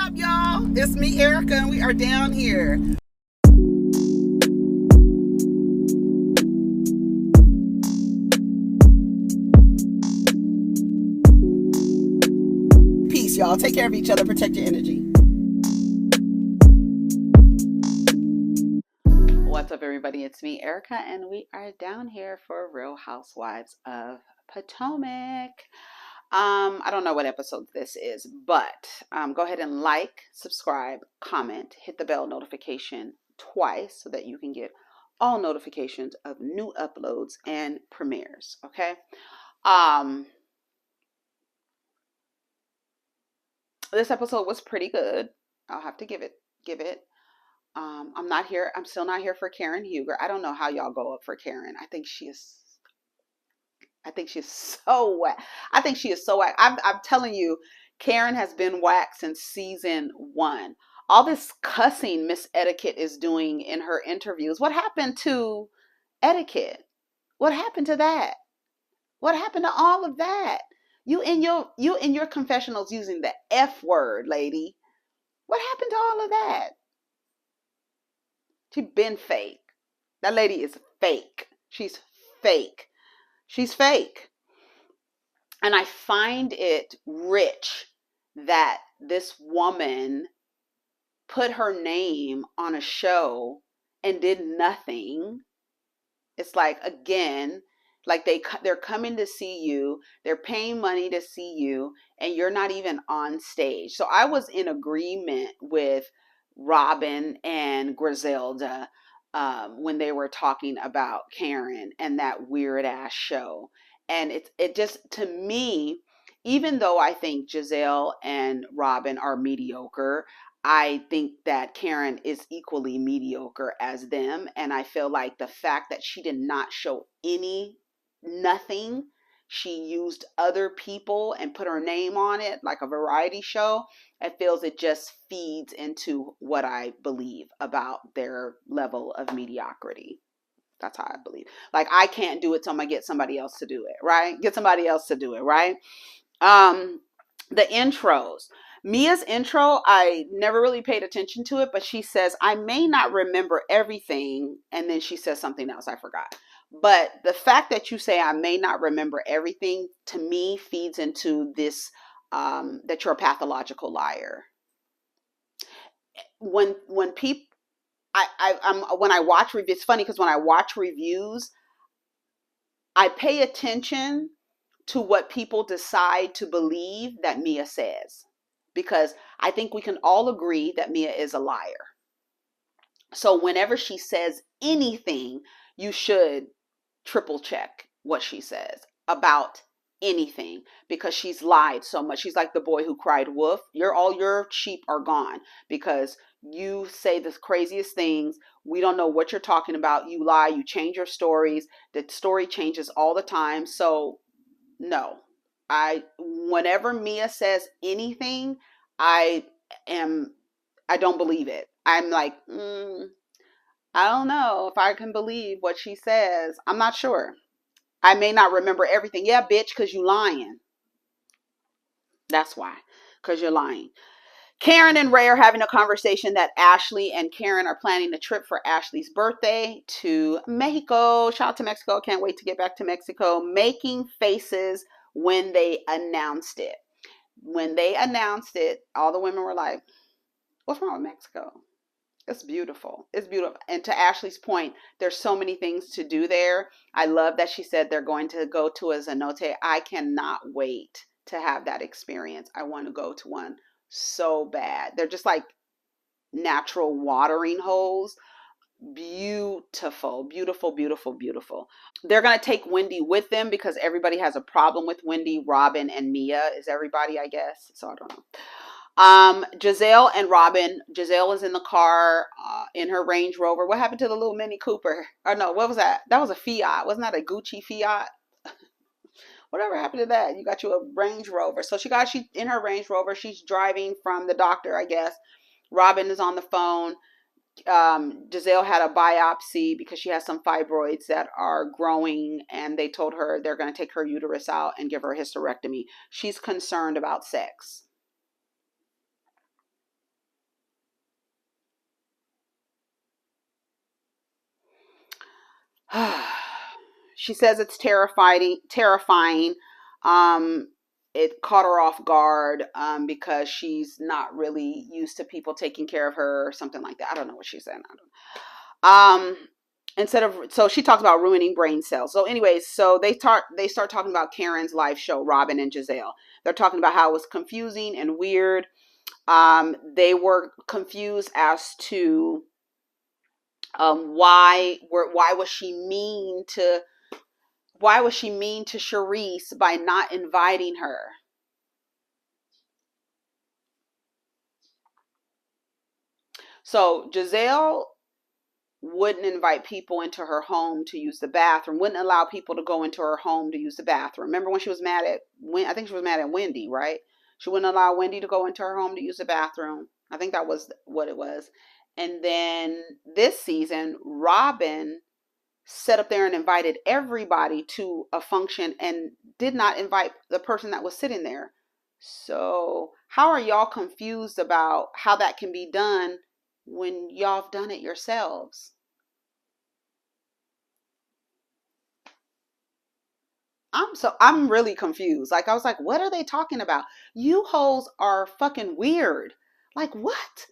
up, y'all? It's me, Erica, and we are down here. Peace, y'all. Take care of each other. Protect your energy. What's up, everybody? It's me, Erica, and we are down here for Real Housewives of Potomac. I don't know what episode this is, but go ahead and like, subscribe, comment, hit the bell notification twice so that you can get all notifications of new uploads and premieres. Okay. This episode was pretty good. I'll have to give it. I'm still not here for Karen Huger. I don't know how y'all go up for Karen. I think she is so whack. I'm telling you, Karen has been whacked since season 1. All this cussing Miss Etiquette is doing in her interviews. What happened to etiquette? What happened to that? What happened to all of that? You in your confessionals using the F word, lady. What happened to all of that? She been fake. That lady is fake. She's fake. She's fake. And I find it rich that this woman put her name on a show and did nothing. It's like, again, like they're coming to see you, they're paying money to see you, and you're not even on stage. So I was in agreement with Robyn and Griselda when they were talking about Karen and that weird ass show. And it just, to me, even though I think Gizelle and Robyn are mediocre, I think that Karen is equally mediocre as them. And I feel like the fact that she did not show nothing, she used other people and put her name on it like a variety show. It just feeds into what I believe about their level of mediocrity. That's how I believe. Like, I can't do it, so I'm gonna get somebody else to do it, right? Get somebody else to do it, right? The intros. Mia's intro, I never really paid attention to it, but she says, I may not remember everything, and then she says something else, I forgot. But the fact that you say I may not remember everything, to me, feeds into this, that you're a pathological liar. When people, when I watch reviews, it's funny because when I watch reviews, I pay attention to what people decide to believe that Mia says, because I think we can all agree that Mia is a liar. So whenever she says anything, you should triple check what she says about anything, because she's lied so much. She's like the boy who cried wolf. All your sheep are gone because you say the craziest things. We don't know what you're talking about. You lie, you change your stories. The story changes all the time. So no, whenever Mia says anything, I don't believe it. I'm like, I don't know if I can believe what she says. I'm not sure. I may not remember everything. Yeah, bitch, because you lying. That's why, because you're lying. Karen and Ray are having a conversation that Ashley and Karen are planning a trip for Ashley's birthday to Mexico. Shout out to Mexico. Can't wait to get back to Mexico. Making faces when they announced it. When they announced it, all the women were like, what's wrong with Mexico? It's beautiful. It's beautiful. And to Ashley's point, there's so many things to do there. I love that she said they're going to go to a cenote. I cannot wait to have that experience. I want to go to one so bad. They're just like natural watering holes. Beautiful, beautiful, beautiful, beautiful. They're going to take Wendy with them because everybody has a problem with Wendy. Robyn and Mia is everybody, I guess. So I don't know. Gizelle and Robyn. Gizelle is in the car in her Range Rover. What happened to the little Mini Cooper? Or no, what was that? That was a Fiat. Wasn't that a Gucci Fiat? Whatever happened to that? You got you a Range Rover. So she in her Range Rover. She's driving from the doctor, I guess. Robyn is on the phone. Gizelle had a biopsy because she has some fibroids that are growing, and they told her they're going to take her uterus out and give her a hysterectomy. She's concerned about sex. She says it's terrifying. It caught her off guard because she's not really used to people taking care of her or something like that. I don't know what she said. So she talks about ruining brain cells. So anyways, so they start talking about Karen's live show, Robyn and Gizelle. They're talking about how it was confusing and weird. They were confused as to why was she mean to Charisse by not inviting her. So Gizelle wouldn't invite people into her home to use the bathroom, wouldn't allow people to go into her home to use the bathroom. Remember when she was mad at I think she was mad at Wendy, right? She wouldn't allow Wendy to go into her home to use the bathroom. I think that was what it was. And then this season, Robyn sat up there and invited everybody to a function and did not invite the person that was sitting there. So how are y'all confused about how that can be done when y'all have done it yourselves? I'm really confused. Like, I was like, what are they talking about? You hoes are fucking weird. Like, what?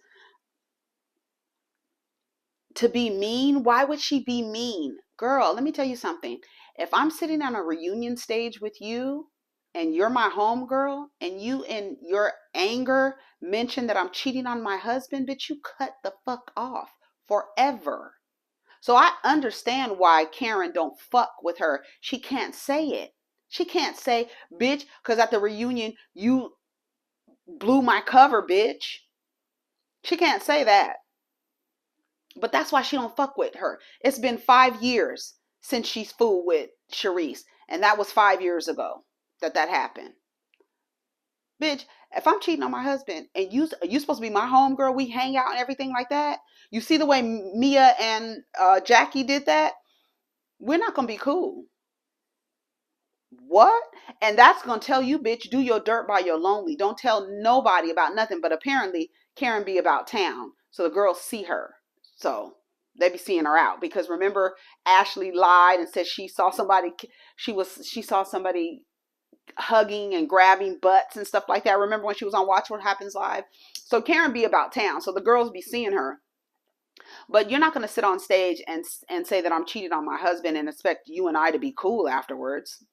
To be mean? Why would she be mean? Girl, let me tell you something. If I'm sitting on a reunion stage with you and you're my homegirl and you in your anger mention that I'm cheating on my husband, bitch, you cut the fuck off forever. So I understand why Karen don't fuck with her. She can't say it. She can't say, bitch, because at the reunion, you blew my cover, bitch. She can't say that. But that's why she don't fuck with her. It's been 5 years since she's fooled with Charisse. And that was 5 years ago that happened. Bitch, if I'm cheating on my husband and you supposed to be my homegirl, we hang out and everything like that. You see the way Mia and Jackie did that? We're not going to be cool. What? And that's going to tell you, bitch, do your dirt by your lonely. Don't tell nobody about nothing. But apparently, Karen be about town. So the girls see her. So they be seeing her out. Because remember, Ashley lied and said she saw somebody, she saw somebody hugging and grabbing butts and stuff like that. Remember when she was on Watch What Happens Live? So Karen be about town. So the girls be seeing her. But you're not going to sit on stage and say that I'm cheating on my husband and expect you and I to be cool afterwards.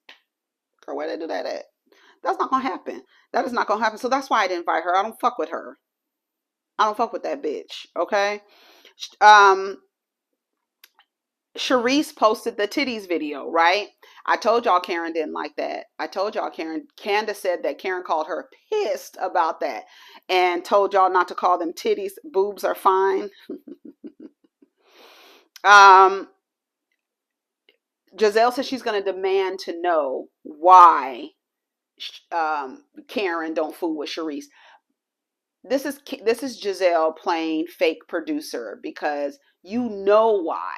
Girl, where they do that at? That's not gonna happen. That is not gonna happen. So that's why I didn't invite her. I don't fuck with her. I don't fuck with that bitch. Okay. Charisse posted the titties video, right? I told y'all Karen didn't like that. I told y'all Candace said that Karen called her pissed about that and told y'all not to call them titties. Boobs are fine. Gizelle says she's going to demand to know why Karen don't fool with Charisse. This is Gizelle playing fake producer because you know why.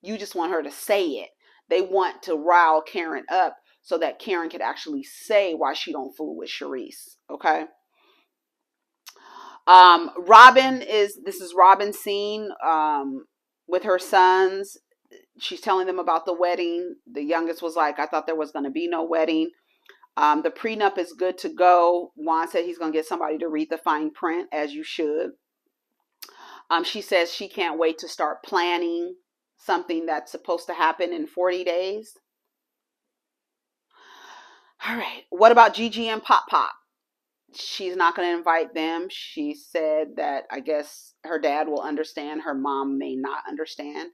You just want her to say it. They want to rile Karen up so that Karen could actually say why she don't fool with Charisse. Okay. This is Robyn's scene with her sons. She's telling them about the wedding. The youngest was like, I thought there was going to be no wedding. The prenup is good to go. Juan said he's going to get somebody to read the fine print, as you should. She says she can't wait to start planning something that's supposed to happen in 40 days. All right. What about Gigi and Pop Pop? She's not going to invite them. She said that I guess her dad will understand. Her mom may not understand.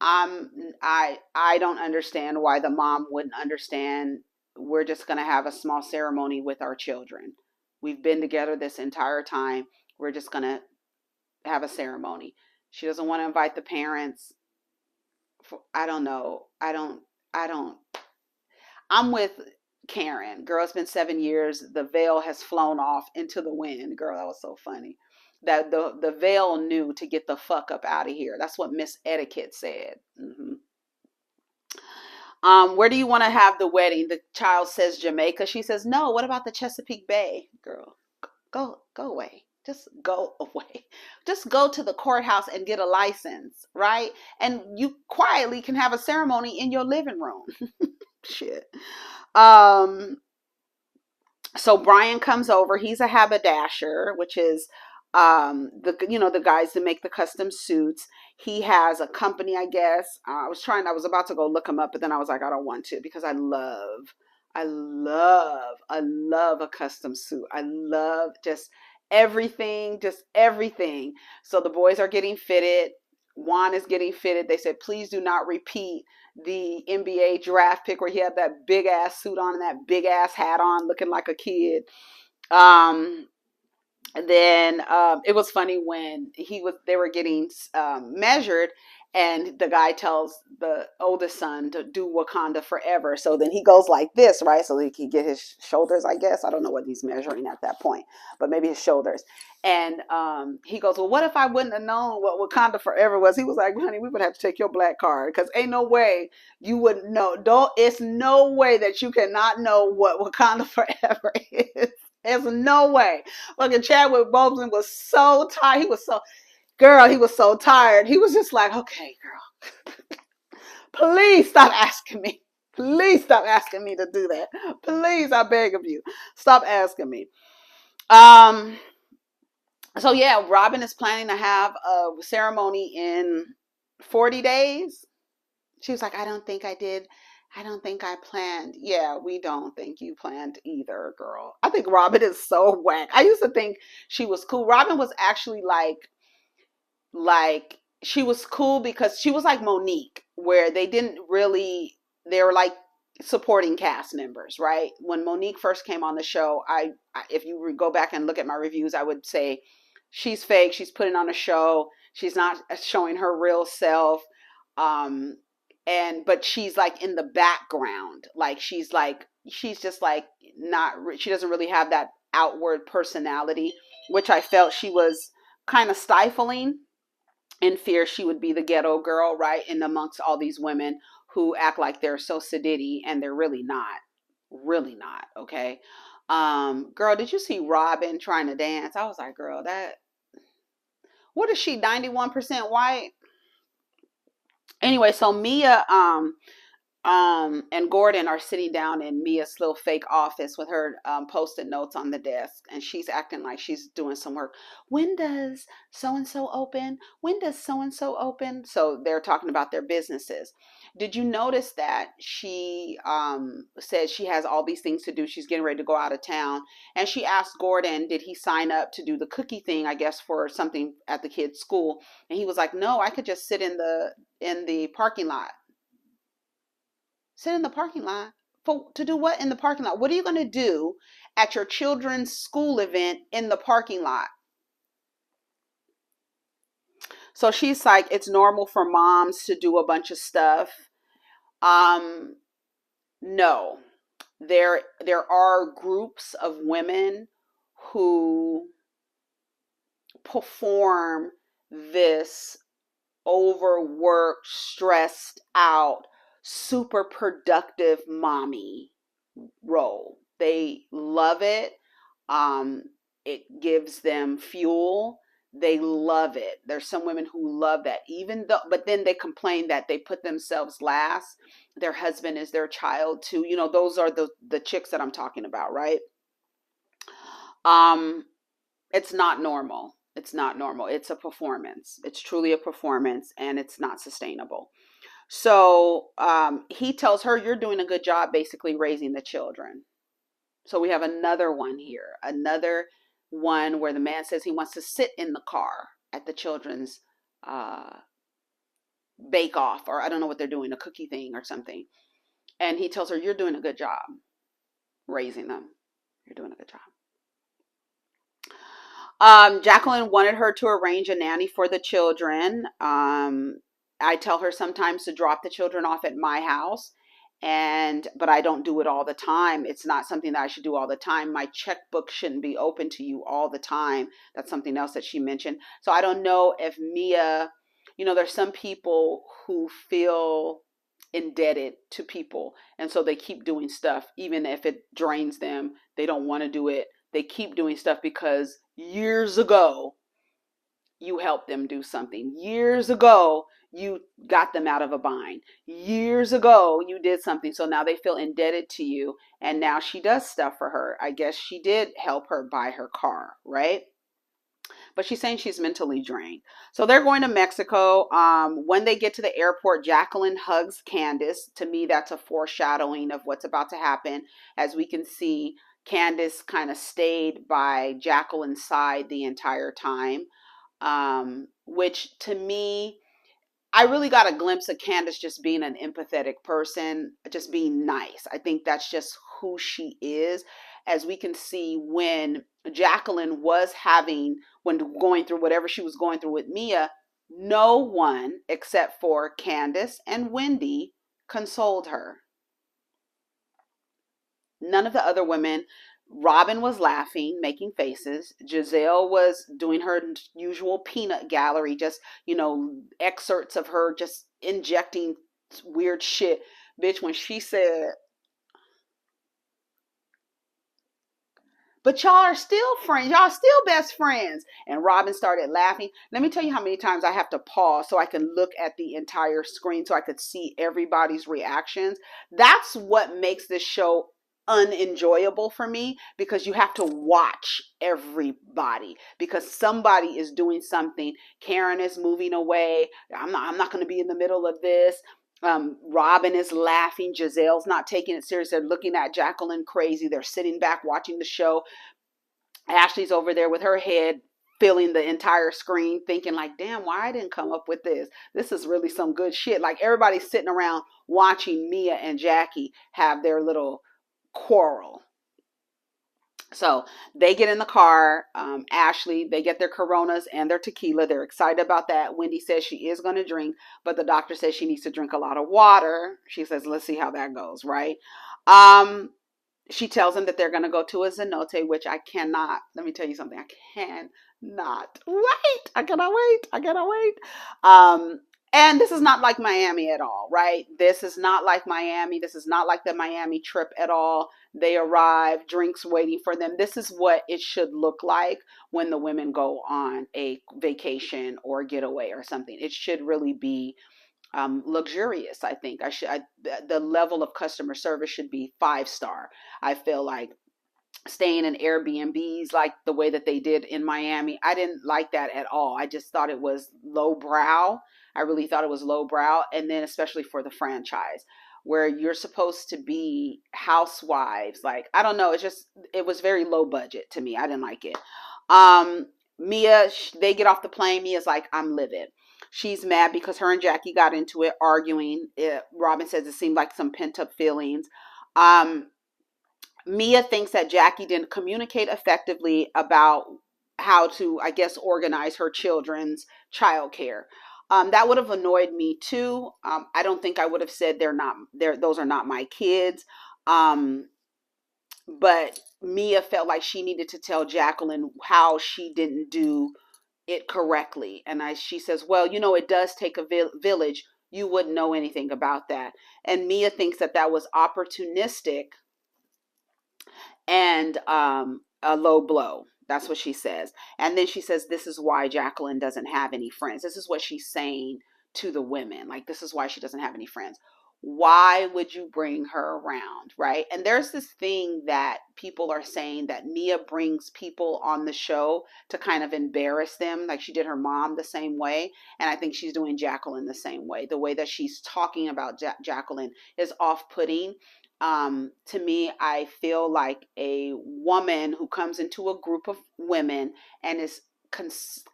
I don't understand why the mom wouldn't understand. We're just going to have a small ceremony with our children. We've been together this entire time. We're just going to have a ceremony. She doesn't want to invite the parents. I don't know. I'm with Karen. Girl, it's been 7 years. The veil has flown off into the wind. Girl, that was so funny. That the veil knew to get the fuck up out of here. That's what Miss Etiquette said. Mm-hmm. Where do you want to have the wedding? The child says Jamaica. She says, no, what about the Chesapeake Bay? Girl, go away. Just go away. Just go to the courthouse and get a license, right? And you quietly can have a ceremony in your living room. Shit. Um, so Brian comes over. He's a haberdasher, which is the guys that make the custom suits. He has a company, I guess. I was about to go look him up, but then I was like, I don't want to, because I love a custom suit. I love just everything. So the boys are getting fitted. Juan is getting fitted. They said, please do not repeat the NBA draft pick where he had that big ass suit on and that big ass hat on, looking like a kid. And then it was funny when they were getting measured, and the guy tells the oldest son to do Wakanda forever. So then he goes like this, right? So he can get his shoulders, I guess. I don't know what he's measuring at that point, but maybe his shoulders. And he goes, well, what if I wouldn't have known what Wakanda forever was? He was like, honey, we would have to take your black card, because ain't no way you wouldn't know. It's no way that you cannot know what Wakanda forever is. There's no way. Fucking Chadwick Boseman was so tired. He was so tired. He was just like, okay, girl, please stop asking me. Please stop asking me to do that. Please, I beg of you, stop asking me. So yeah, Robyn is planning to have a ceremony in 40 days. She was like, I don't think I did. I don't think I planned. Yeah, we don't think you planned either, girl. I think Robyn is so whack. I used to think she was cool. Robyn was actually like she was cool because she was like Monique, where they were like supporting cast members, right? When Monique first came on the show, if you go back and look at my reviews, I would say she's fake. She's putting on a show. She's not showing her real self. But she's like in the background, like she's just like not, she doesn't really have that outward personality, which I felt she was kind of stifling, in fear she would be the ghetto girl, right, in amongst all these women who act like they're so sedity, and they're really not, okay. Girl, did you see Robyn trying to dance? I was like, girl, what is she, 91% white? Anyway, so Mia and Gordon are sitting down in Mia's little fake office with her post-it notes on the desk, and she's acting like she's doing some work. When does so-and-so open? When does so-and-so open? So they're talking about their businesses. Did you notice that she said she has all these things to do? She's getting ready to go out of town, and she asked Gordon, did he sign up to do the cookie thing, I guess, for something at the kids' school? And he was like, no, I could just sit in the parking lot. Sit in the parking lot to do what in the parking lot? What are you going to do at your children's school event in the parking lot? So she's like, it's normal for moms to do a bunch of stuff. No, there are groups of women who perform this overworked, stressed out, super productive mommy role. They love it. It gives them fuel. They love it. There's some women who love that, but then they complain that they put themselves last. Their husband is their child too. Those are the chicks that I'm talking about, right? It's not normal. It's not normal. It's a performance. It's truly a performance, and it's not sustainable. So he tells her, you're doing a good job basically raising the children. So we have another one here, another one where the man says he wants to sit in the car at the children's bake off, or I don't know what they're doing, a cookie thing or something. And he tells her, you're doing a good job raising them. You're doing a good job. Jacqueline wanted her to arrange a nanny for the children. I tell her sometimes to drop the children off at my house, but I don't do it all the time. It's not something that I should do all the time. My checkbook shouldn't be open to you all the time. That's something else that she mentioned. So I don't know if Mia, there's some people who feel indebted to people, and so they keep doing stuff even if it drains them. They don't want to do it. They keep doing stuff because years ago, you helped them do something. Years ago, you got them out of a bind. Years ago, you did something. So now they feel indebted to you. And now she does stuff for her. I guess she did help her buy her car, right? But she's saying she's mentally drained. So they're going to Mexico. When they get to the airport, Jacqueline hugs Candace. To me, that's a foreshadowing of what's about to happen. As we can see, Candace kind of stayed by Jacqueline's side the entire time, which to me, I really got a glimpse of Candace just being an empathetic person, just being nice. I think that's just who she is. As we can see, when Jacqueline was when going through whatever she was going through with Mia, no one except for Candace and Wendy consoled her. None of the other women. Robyn was laughing, making faces. Gizelle was doing her usual peanut gallery, just, excerpts of her just injecting weird shit. Bitch, when she said, but y'all are still friends. Y'all still best friends. And Robyn started laughing. Let me tell you how many times I have to pause so I can look at the entire screen so I could see everybody's reactions. That's what makes this show unenjoyable for me, because you have to watch everybody, because somebody is doing something. Karen is moving away. I'm not going to be in the middle of this. Robyn is laughing. Giselle's not taking it serious. They're looking at Jacqueline crazy. They're sitting back watching the show. Ashley's over there with her head filling the entire screen, thinking like, damn, why I didn't come up with this? This is really some good shit. Like, everybody's sitting around watching Mia and Jackie have their little quarrel. So they get in the car. Ashley, they get their Coronas and their tequila. They're excited about that. Wendy says she is going to drink, but the doctor says she needs to drink a lot of water. She says, let's see how that goes, right? She tells them that they're going to go to a cenote, which I cannot, let me tell you something, I cannot wait. I cannot wait. And this is not like Miami at all, right? This is not like Miami. This is not like the Miami trip at all. They arrive, drinks waiting for them. This is what it should look like when the women go on a vacation or getaway or something. It should really be luxurious. I think the level of customer service should be 5-star. I feel like staying in Airbnbs like the way that they did in Miami, I didn't like that at all. I just thought it was lowbrow. I really thought it was lowbrow. And then especially for the franchise, where you're supposed to be housewives. Like, I don't know. It was very low budget to me. I didn't like it. Mia, they get off the plane. Mia's like, I'm livid. She's mad because her and Jackie got into it, arguing. Robyn says it seemed like some pent up feelings. Mia thinks that Jackie didn't communicate effectively about how to, I guess, organize her children's childcare. That would have annoyed me too. I don't think I would have said those are not my kids. But Mia felt like she needed to tell Jacqueline how she didn't do it correctly. And she says, well, it does take a village. You wouldn't know anything about that. And Mia thinks that was opportunistic and a low blow. That's what she says. And then she says, this is why Jacqueline doesn't have any friends. This is what she's saying to the women. Like, this is why she doesn't have any friends. Why would you bring her around, right? And there's this thing that people are saying that Mia brings people on the show to kind of embarrass them, like she did her mom the same way. And I think she's doing Jacqueline the same way. The way that she's talking about Jacqueline is off-putting. To me, I feel like a woman who comes into a group of women and is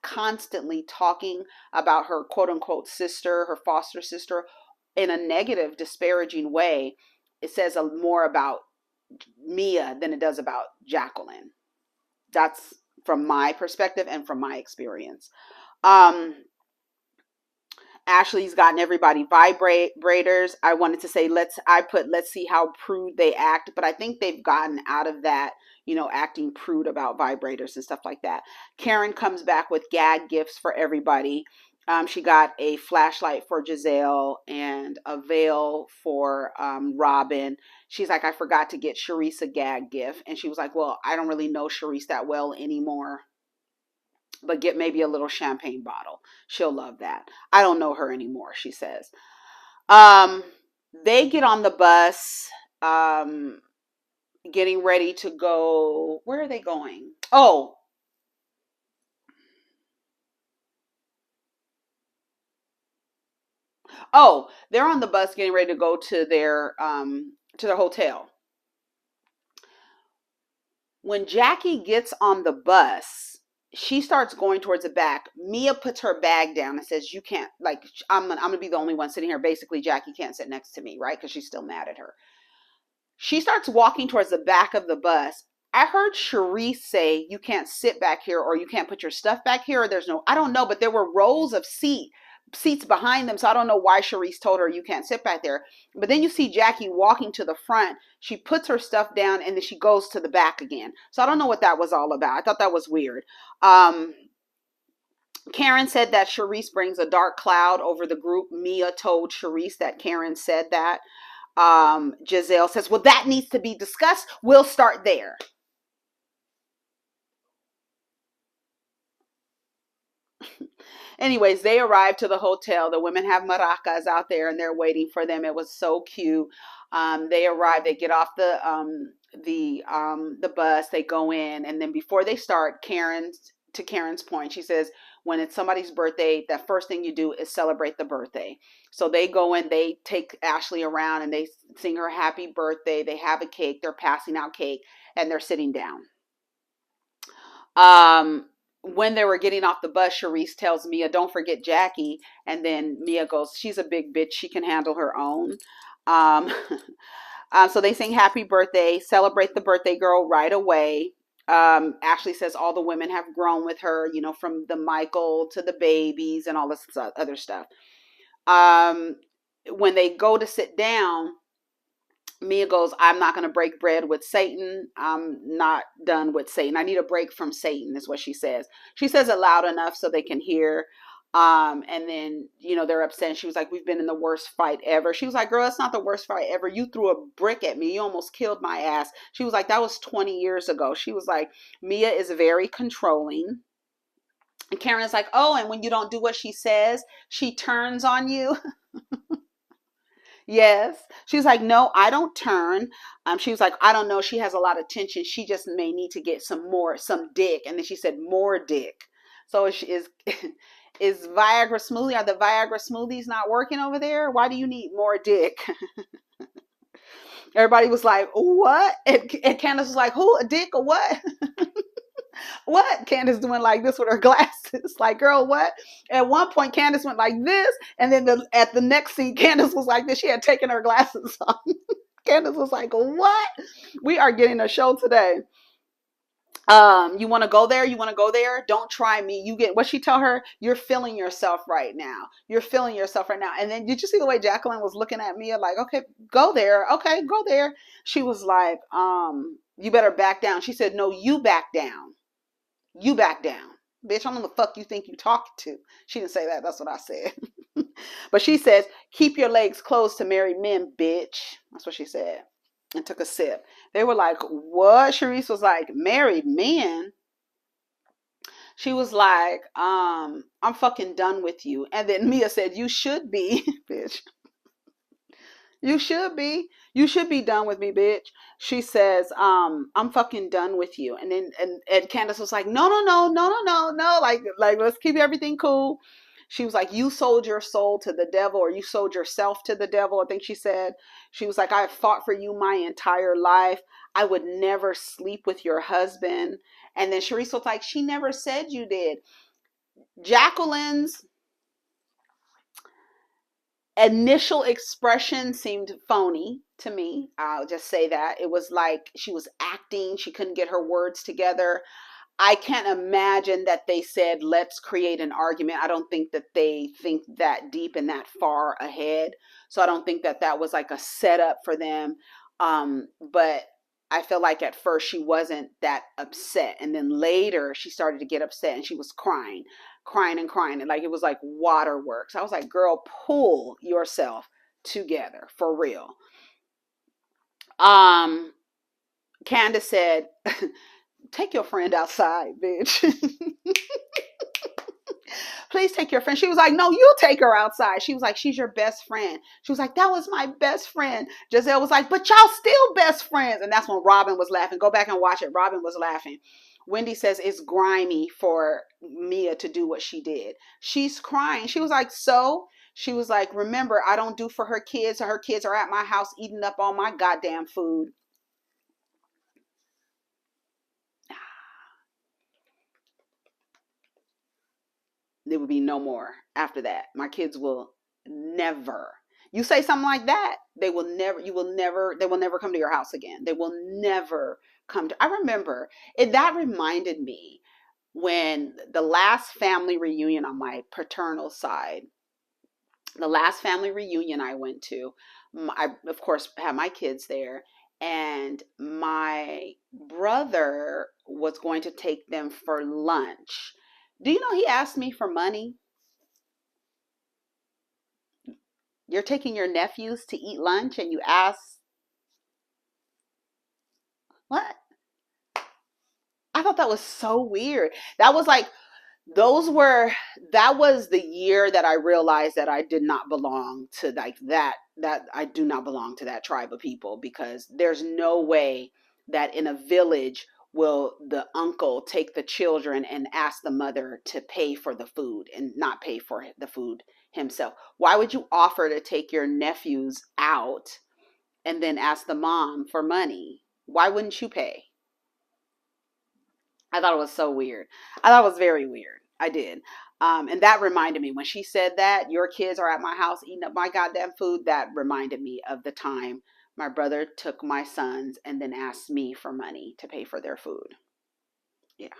constantly talking about her quote-unquote sister, her foster sister, in a negative, disparaging way, it says more about Mia than it does about Jacqueline. That's from my perspective and from my experience. Ashley's gotten everybody vibrators. I wanted to say, let's see how prude they act, but I think they've gotten out of that, acting prude about vibrators and stuff like that. Karen comes back with gag gifts for everybody. She got a flashlight for Gizelle and a veil for Robyn. She's like, I forgot to get Charisse a gag gift. And she was like, well, I don't really know Charisse that well anymore. but get maybe a little champagne bottle. She'll love that. I don't know her anymore, she says. Um, they get on the bus, um, getting ready to go. Where are they going? Oh, they're on the bus getting ready to go to their hotel. When Jackie gets on the bus, she starts going towards the back. Mia puts her bag down and says, "You can't, like, I'm gonna be the only one sitting here. Basically, Jackie can't sit next to me, right? Because she's still mad at her." She starts walking towards the back of the bus. I heard Sharice say, "You can't sit back here, or you can't put your stuff back here, or there's no," I don't know, but there were rows of seats behind them. So I don't know why Sharice told her you can't sit back there. But then you see Jackie walking to the front. She puts her stuff down and then she goes to the back again. So I don't know what that was all about. I thought that was weird. Karen said that Sharice brings a dark cloud over the group. Mia told Sharice that Karen said that. Gizelle says, "Well, that needs to be discussed. We'll start there." Anyways, they arrive to the hotel. The women have maracas out there and they're waiting for them. It was so cute. They arrive, they get off the bus, they go in, and then before they start, to Karen's point, she says, when it's somebody's birthday, the first thing you do is celebrate the birthday. So they go in, they take Ashley around and they sing her happy birthday. They have a cake, they're passing out cake, and they're sitting down. When they were getting off the bus, Sharice tells Mia, "Don't forget Jackie." And then Mia goes, "She's a big bitch. She can handle her own." Um, so they sing happy birthday, celebrate the birthday girl right away. Ashley says all the women have grown with her, you know, from the Michael to the babies and all this other stuff. When they go to sit down, Mia goes, "I'm not going to break bread with Satan. I'm not done with Satan. I need a break from Satan," is what she says. She says it loud enough so they can hear. And then, you know, they're upset. She was like, "We've been in the worst fight ever." She was like, "Girl, it's not the worst fight ever. You threw a brick at me. You almost killed my ass." She was like, "That was 20 years ago." She was like, Mia is very controlling. And Karen's like, "Oh, and when you don't do what she says, she turns on you." Yes. She's like, "No, I don't turn." She was like, "I don't know. She has a lot of tension. She just may need to get some dick." And then she said, "More dick." So is Viagra smoothie? Are the Viagra smoothies not working over there? Why do you need more dick? Everybody was like, "What?" And Candace was like, "Who? A dick or what?" What? Candace doing like this with her glasses. Like, "Girl, what?" At one point, Candace went like this, and then at the next scene, Candace was like this. She had taken her glasses off. Candace was like, "What?" We are getting a show today. You want to go there? You want to go there? Don't try me. You get what she tell her? "You're feeling yourself right now. You're feeling yourself right now." And then did you see the way Jacqueline was looking at Mia like, "Okay, go there. Okay, go there." She was like, "You better back down." She said, "No, you back down. You back down. Bitch, I don't know the fuck you think you talking to." She didn't say that. That's what I said. But she says, "Keep your legs closed to married men, bitch." That's what she said. And took a sip. They were like, "What?" Sharice was like, "Married men?" She was like, "I'm fucking done with you." And then Mia said, "You should be." Bitch. "You should be. You should be done with me, bitch." She says, "I'm fucking done with you." And then and Candace was like, "No, no, no, no, no, no, no. Like let's keep everything cool." She was like, "You sold your soul to the devil, or you sold yourself to the devil," I think she said. She was like, "I have fought for you my entire life. I would never sleep with your husband." And then Sharice was like, "She never said you did." Jacqueline's initial expression seemed phony to me. I'll just say that. It was like she was acting. She couldn't get her words together. I can't imagine that they said, "Let's create an argument." I don't think that they think that deep and that far ahead. So I don't think that that was like a setup for them. But I feel like at first she wasn't that upset. And then later she started to get upset and she was crying, crying and crying. And like it was like waterworks. I was like, "Girl, pull yourself together for real." Um, Candace said, "Take your friend outside, bitch." please take your friend. She was like, no, you take her outside. She was like, she's your best friend. She was like, that was my best friend. Gizelle was like, but y'all still best friends. And that's when Robyn was laughing. Go back and watch it. Robyn was laughing. Wendy says it's grimy for Mia to do what she did. She's crying. She was like, so? She was like, remember, I don't do for her kids. Her kids are at my house eating up all my goddamn food. There would be no more after that. My kids will never. You say something like that, they will never come to your house again. They will never come to. I remember it. That reminded me when the last family reunion on my paternal side, the last family reunion I went to, I of course had my kids there, and my brother was going to take them for lunch. Do you know he asked me for money? You're taking your nephews to eat lunch and you ask, what? I thought that was so weird. That was like, that was the year that I realized that I did not belong to like that I do not belong to that tribe of people, because there's no way that in a village will the uncle take the children and ask the mother to pay for the food and not pay for the food himself. Why would you offer to take your nephews out and then ask the mom for money? Why wouldn't you pay? I thought it was so weird. I thought it was very weird. I did. And that reminded me when she said that your kids are at my house eating up my goddamn food. That reminded me of the time my brother took my sons and then asked me for money to pay for their food. Yeah.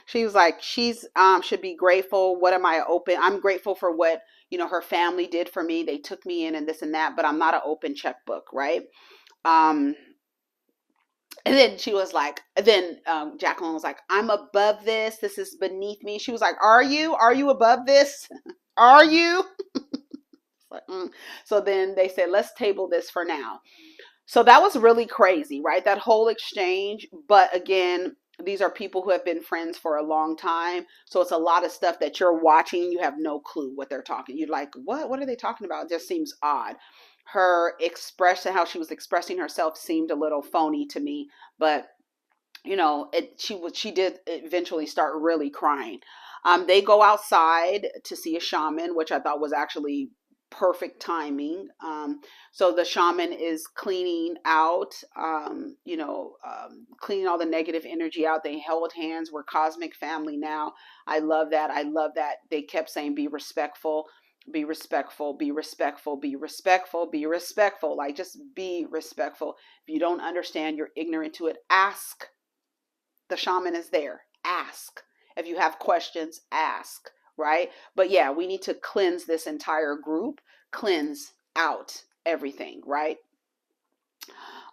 She was like, she's should be grateful. What am I open? I'm grateful for what, her family did for me. They took me in and this and that, but I'm not an open checkbook, right? And then she was like, Jacqueline was like, I'm above this. This is beneath me. She was like, are you? Are you above this? Are you? Like, So then they said, let's table this for now. So that was really crazy, right? That whole exchange. But again, these are people who have been friends for a long time. So it's a lot of stuff that you're watching. You have no clue what they're talking. You're like, what? What are they talking about? It just seems odd. Her expression, how she was expressing herself, seemed a little phony to me. But she did eventually start really crying. They go outside to see a shaman, which I thought was actually perfect timing. So the shaman is cleaning out, cleaning all the negative energy out. They held hands. We're cosmic family now. I love that. I love that. They kept saying, be respectful, be respectful, be respectful, be respectful, be respectful. Like, just be respectful. If you don't understand, you're ignorant to it, ask. The shaman is there. Ask. If you have questions, ask. Right? But yeah, we need to cleanse this entire group, cleanse out everything, right?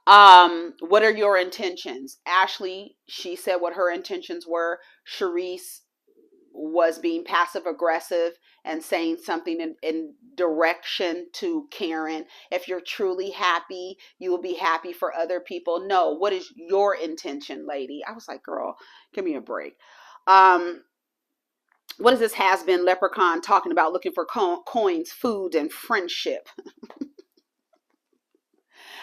What are your intentions? Ashley, she said what her intentions were. Sharice was being passive aggressive and saying something in direction to Karen. If you're truly happy, you will be happy for other people. No, what is your intention, lady? I was like, girl, give me a break. What is this has-been leprechaun talking about? Looking for coins, food, and friendship.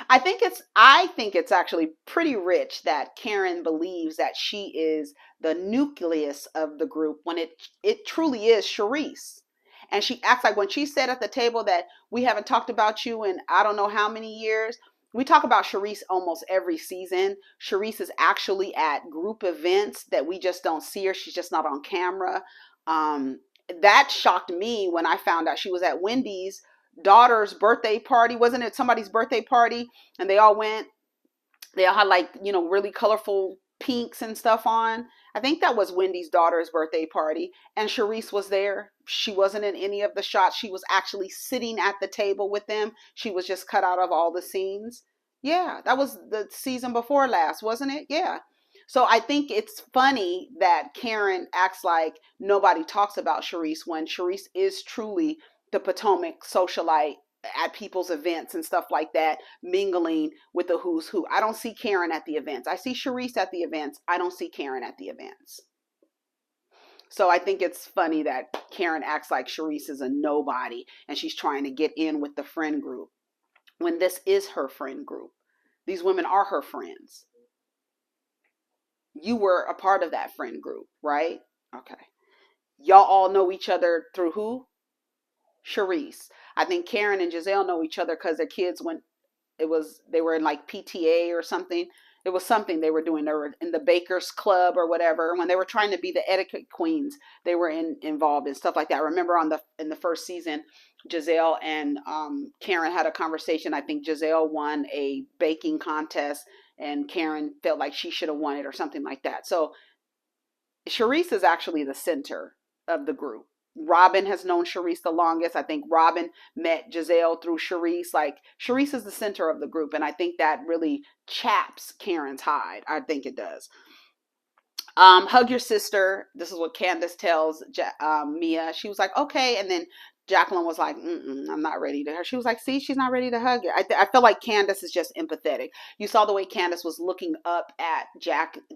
I think it's actually pretty rich that Karen believes that she is the nucleus of the group when it truly is Sharice. And she acts like when she said at the table that we haven't talked about you in I don't know how many years. We talk about Sharice almost every season. Sharice is actually at group events that we just don't see her. She's just not on camera. That shocked me when I found out she was at Wendy's daughter's birthday party. Wasn't it somebody's birthday party? And they all went. They all had like, really colorful pinks and stuff on. I think that was Wendy's daughter's birthday party. And Sharice was there. She wasn't in any of the shots. She was actually sitting at the table with them. She was just cut out of all the scenes. Yeah, that was the season before last, wasn't it? Yeah. So I think it's funny that Karen acts like nobody talks about Sharice when Sharice is truly the Potomac socialite at people's events and stuff like that, mingling with the who's who. I don't see Karen at the events. I see Sharice at the events. I don't see Karen at the events. So I think it's funny that Karen acts like Charisse is a nobody and she's trying to get in with the friend group when this is her friend group. These women are her friends. You were a part of that friend group, right? Okay. Y'all all know each other through who? Charisse. I think Karen and Gizelle know each other because their kids went, they were in like PTA or something. It was something they were doing. They were in the Bakers Club or whatever. When they were trying to be the etiquette queens, they were involved in stuff like that. Remember in the first season, Gizelle and Karen had a conversation. I think Gizelle won a baking contest and Karen felt like she should have won it or something like that. So Charisse is actually the center of the group. Robyn has known Charisse the longest. I think Robyn met Gizelle through Charisse. Like, Charisse is the center of the group, and I think that really chaps Karen's hide. I think it does. Hug your sister. This is what Candace tells Mia. She was like, okay, and then Jacqueline was like, I'm not ready to her. She was like, see, she's not ready to hug you. I feel like Candace is just empathetic. You saw the way Candace was looking up at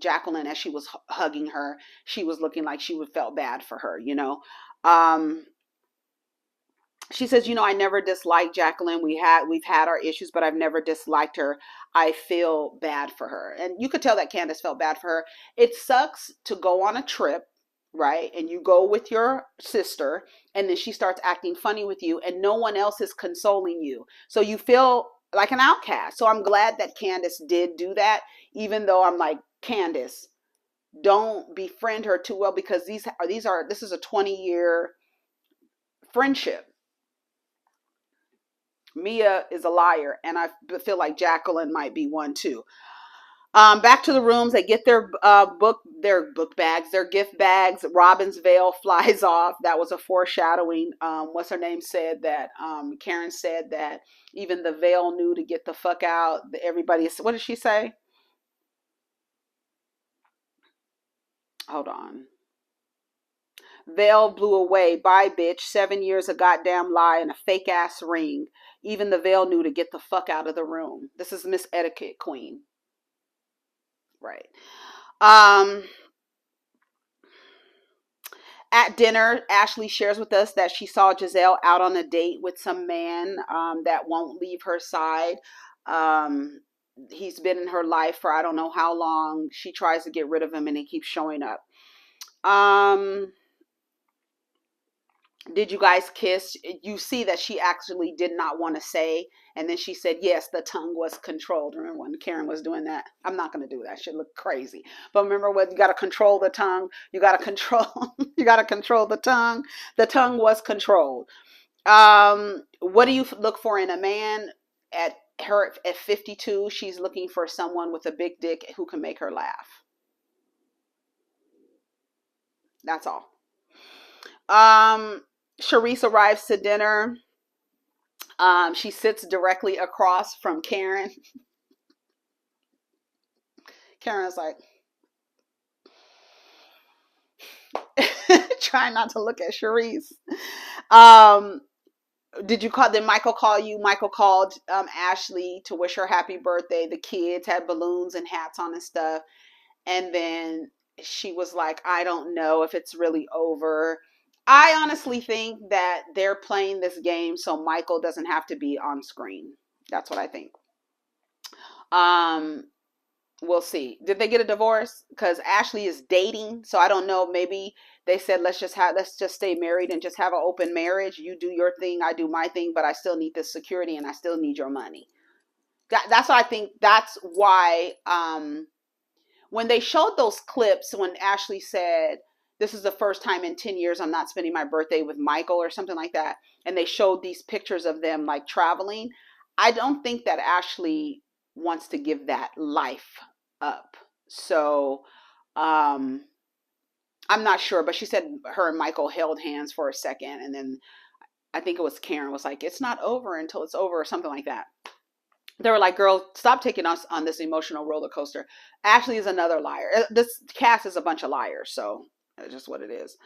Jacqueline as she was hugging her. She was looking like she would felt bad for her, you know. She says, you know, I never disliked Jacqueline. We've had our issues, but I've never disliked her. I feel bad for her. And you could tell that Candace felt bad for her. It sucks to go on a trip, right? And you go with your sister and then she starts acting funny with you and no one else is consoling you. So you feel like an outcast. So I'm glad that Candace did do that, even though I'm like, Candace, don't befriend her too well because this is a 20-year friendship. Mia is a liar, and I feel like Jacqueline might be one too. Back to the rooms. They get their book bags, their gift bags. Robyn's veil flies off. That was a foreshadowing. What's her name said that? Karen said that even the veil knew to get the fuck out. Everybody. What did she say? Hold on. Veil blew away. Bye, bitch. 7 years a goddamn lie and a fake ass ring. Even the veil knew to get the fuck out of the room. This is Miss Etiquette Queen. Right. At dinner, Ashley shares with us that she saw Gizelle out on a date with some man that won't leave her side. He's been in her life for I don't know how long. She tries to get rid of him and he keeps showing up. Did you guys kiss? You see that she actually did not want to say, and then she said yes, the tongue was controlled. Remember when Karen was doing that? I'm not going to do that. She looked crazy. But remember what, you got to control the tongue. You got to control you got to control the tongue. The tongue was controlled. What do you look for in a man? At 52, she's looking for someone with a big dick who can make her laugh. That's all. Charisse arrives to dinner. She sits directly across from Karen. Karen's like, trying not to look at Charisse. Did you call? Did Michael call you? Michael called Ashley to wish her happy birthday. The kids had balloons and hats on and stuff. And then she was like, I don't know if it's really over. I honestly think that they're playing this game so Michael doesn't have to be on screen. That's what I think. We'll see. Did they get a divorce? Because Ashley is dating, so I don't know. Maybe they said let's just stay married and just have an open marriage. You do your thing, I do my thing, but I still need this security and I still need your money. That's what I think. That's why when they showed those clips, when Ashley said, this is the first time in 10 years I'm not spending my birthday with Michael or something like that, and they showed these pictures of them like traveling, I don't think that Ashley wants to give that life up. So I'm not sure, but she said her and Michael held hands for a second, and then I think it was Karen was like, it's not over until it's over, or something like that. They were like, girl, stop taking us on this emotional roller coaster. Ashley is another liar. This cast is a bunch of liars, so that's just what it is.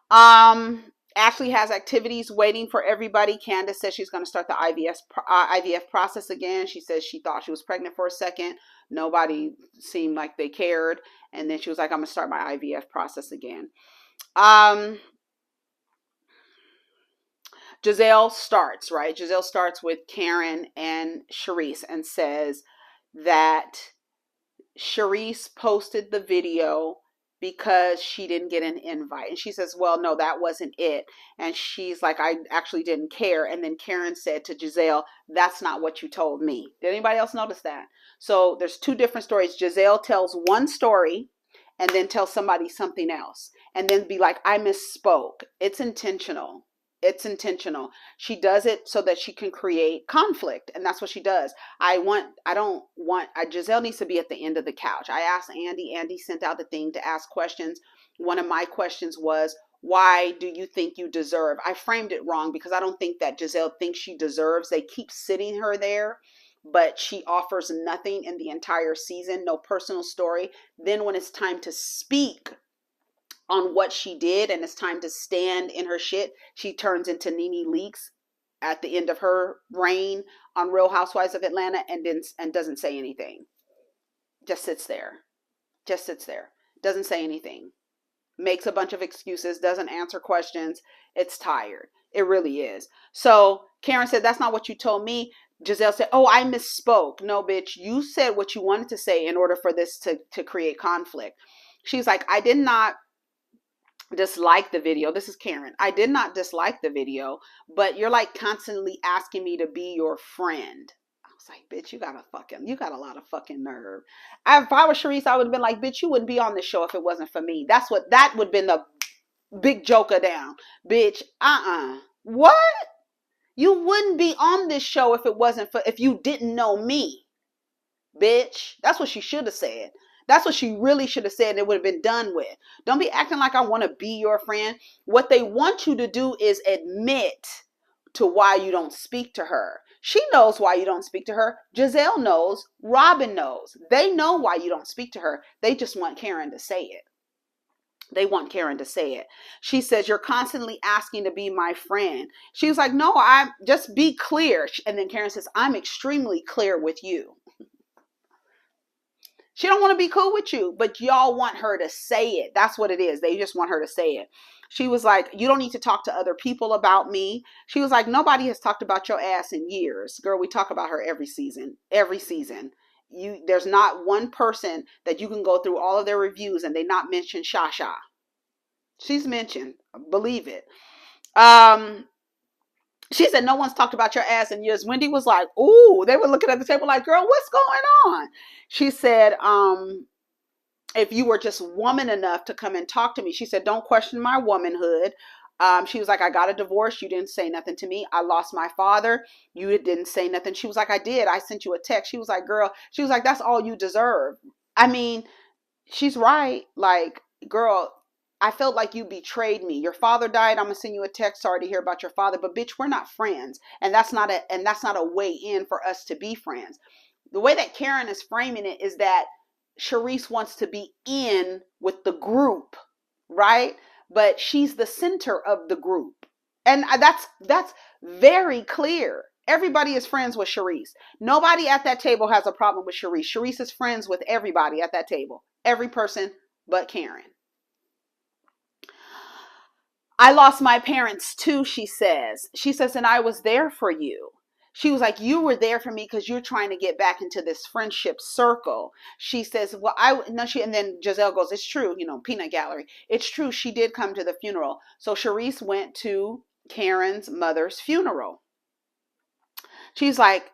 Ashley has activities waiting for everybody. Candace says she's going to start the IVF process again. She says she thought she was pregnant for a second. Nobody seemed like they cared. And then she was like, I'm going to start my IVF process again. Gizelle starts, right? Gizelle starts with Karen and Charisse and says that Charisse posted the video because she didn't get an invite. And she says, well, no, that wasn't it. And she's like, I actually didn't care. And then Karen said to Gizelle, that's not what you told me. Did anybody else notice that? So there's two different stories. Gizelle tells one story and then tells somebody something else. And then be like, I misspoke. It's intentional. It's intentional. She does it so that she can create conflict. And that's what she does. Gizelle needs to be at the end of the couch. I asked Andy. Andy sent out the thing to ask questions. One of my questions was, why do you think you deserve? I framed it wrong because I don't think that Gizelle thinks she deserves. They keep sitting her there, but she offers nothing in the entire season, no personal story. Then when it's time to speak on what she did and it's time to stand in her shit, she turns into Nene Leakes at the end of her reign on Real Housewives of Atlanta and doesn't say anything. Just sits there. Doesn't say anything. Makes a bunch of excuses, doesn't answer questions. It's tired. It really is. So Karen said, that's not what you told me. Gizelle said, oh, I misspoke. No, bitch, you said what you wanted to say in order for this to create conflict. She's like, I did not dislike the video. This is Karen. I did not dislike the video, but you're like constantly asking me to be your friend. I was like, bitch, you got a lot of fucking nerve. If I was Charisse, I would have been like, bitch, you wouldn't be on this show if it wasn't for me. That would have been the big joker down. Bitch, what? You wouldn't be on this show if you didn't know me. Bitch. That's what she should have said. That's what she really should have said, and it would have been done with. Don't be acting like I want to be your friend. What they want you to do is admit to why you don't speak to her. She knows why you don't speak to her. Gizelle knows. Robyn knows. They know why you don't speak to her. They just want Karen to say it. She says, you're constantly asking to be my friend. She was like, no, just be clear. And then Karen says, I'm extremely clear with you. She don't want to be cool with you, but y'all want her to say it. That's what it is. They just want her to say it. She was like, you don't need to talk to other people about me. She was like, nobody has talked about your ass in years. Girl, we talk about her every season. There's not one person that you can go through all of their reviews and they not mention Shasha. She's mentioned. Believe it. She said, no one's talked about your ass in years. Wendy was like, ooh, they were looking at the table like, girl, what's going on? She said, if you were just woman enough to come and talk to me. She said, don't question my womanhood. She was like, I got a divorce. You didn't say nothing to me. I lost my father. You didn't say nothing. She was like, I did. I sent you a text. She was like, girl, that's all you deserve. I mean, she's right. Like, girl, I felt like you betrayed me. Your father died. I'm gonna send you a text. Sorry to hear about your father, but bitch, we're not friends. And that's not a way in for us to be friends. The way that Karen is framing it is that Charisse wants to be in with the group, right? But she's the center of the group. And that's very clear. Everybody is friends with Charisse. Nobody at that table has a problem with Charisse. Charisse is friends with everybody at that table. Every person but Karen. I lost my parents too, she says. She says, and I was there for you. She was like, you were there for me because you're trying to get back into this friendship circle. She says, well, and then Gizelle goes, it's true, peanut gallery. It's true. She did come to the funeral. So Charisse went to Karen's mother's funeral. She's like,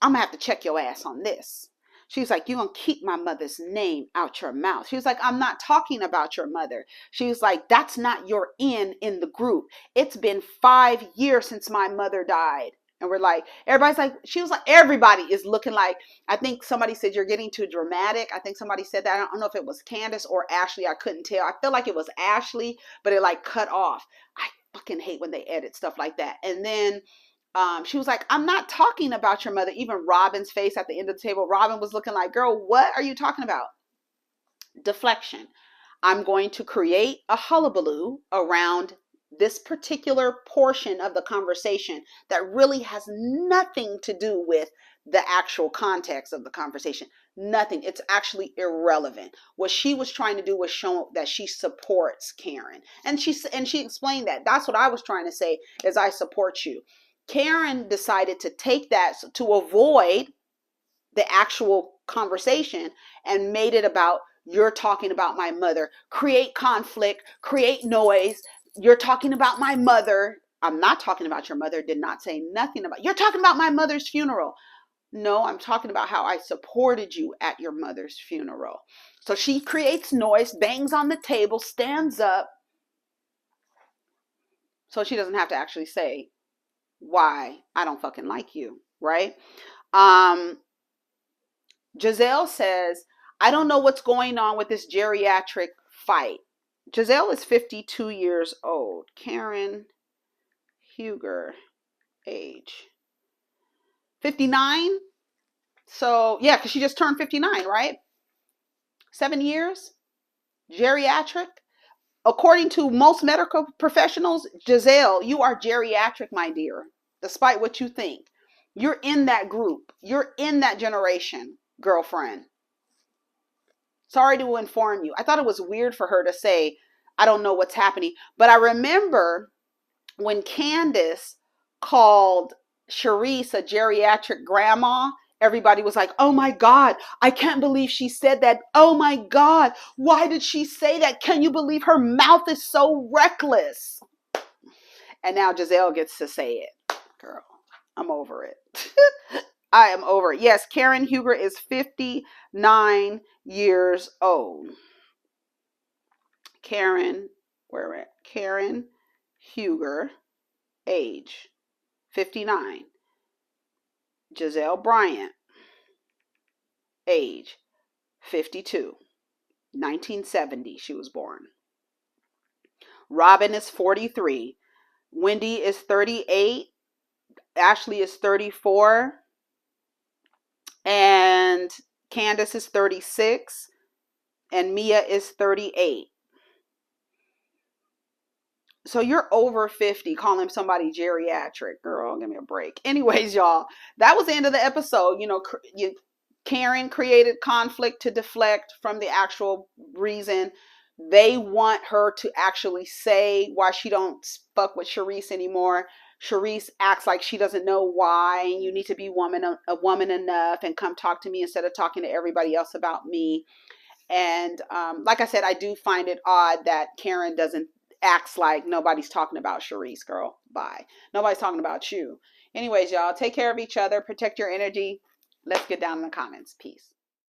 I'm going to have to check your ass on this. She's like, you're going to keep my mother's name out your mouth. She was like, I'm not talking about your mother. She was like, that's not your in the group. It's been 5 years since my mother died. And we're like, everybody's like, she was like, everybody is looking like, I think somebody said you're getting too dramatic. I think somebody said that. I don't know if it was Candace or Ashley. I couldn't tell. I feel like it was Ashley, but it like cut off. I fucking hate when they edit stuff like that. And then she was like, I'm not talking about your mother. Even Robyn's face at the end of the table. Robyn was looking like, girl, what are you talking about? Deflection. I'm going to create a hullabaloo around this particular portion of the conversation that really has nothing to do with the actual context of the conversation. Nothing. It's actually irrelevant. What she was trying to do was show that she supports Karen. And she explained that. That's what I was trying to say, is I support you. Karen decided to take that to avoid the actual conversation and made it about, you're talking about my mother. Create conflict, create noise. You're talking about my mother. I'm not talking about your mother. Did not say nothing about, you're talking about my mother's funeral. No, I'm talking about how I supported you at your mother's funeral. So she creates noise, bangs on the table, stands up. So she doesn't have to actually say why I don't fucking like you, right? Gizelle says, I don't know what's going on with this geriatric fight. Gizelle is 52 years old. Karen Huger, age 59. So yeah, because she just turned 59, right? 7 years. Geriatric. According to most medical professionals, Gizelle, you are geriatric, my dear. Despite what you think, you're in that group. You're in that generation, girlfriend. Sorry to inform you. I thought it was weird for her to say, I don't know what's happening. But I remember when Candace called Charisse a geriatric grandma, everybody was like, oh my God, I can't believe she said that. Oh my God, why did she say that? Can you believe her mouth is so reckless? And now Gizelle gets to say it. Girl, I'm over it. I am over it. Yes, Karen Huger is 59 years old. Karen Huger, age 59. Gizelle Bryant, age 52. 1970 she was born. Robyn is 43. Wendy is 38. Ashley is 34. And Candace is 36. And Mia is 38. So you're over 50 calling somebody geriatric. Girl, give me a break. Anyways, y'all, that was the end of the episode. You know, Karen created conflict to deflect from the actual reason. They want her to actually say why she don't fuck with Charisse anymore. Charisse acts like she doesn't know why. You need to be a woman enough and come talk to me instead of talking to everybody else about me. And like I said, I do find it odd that Karen acts like nobody's talking about Charisse, girl. Bye. Nobody's talking about you. Anyways, y'all, take care of each other. Protect your energy. Let's get down in the comments. Peace.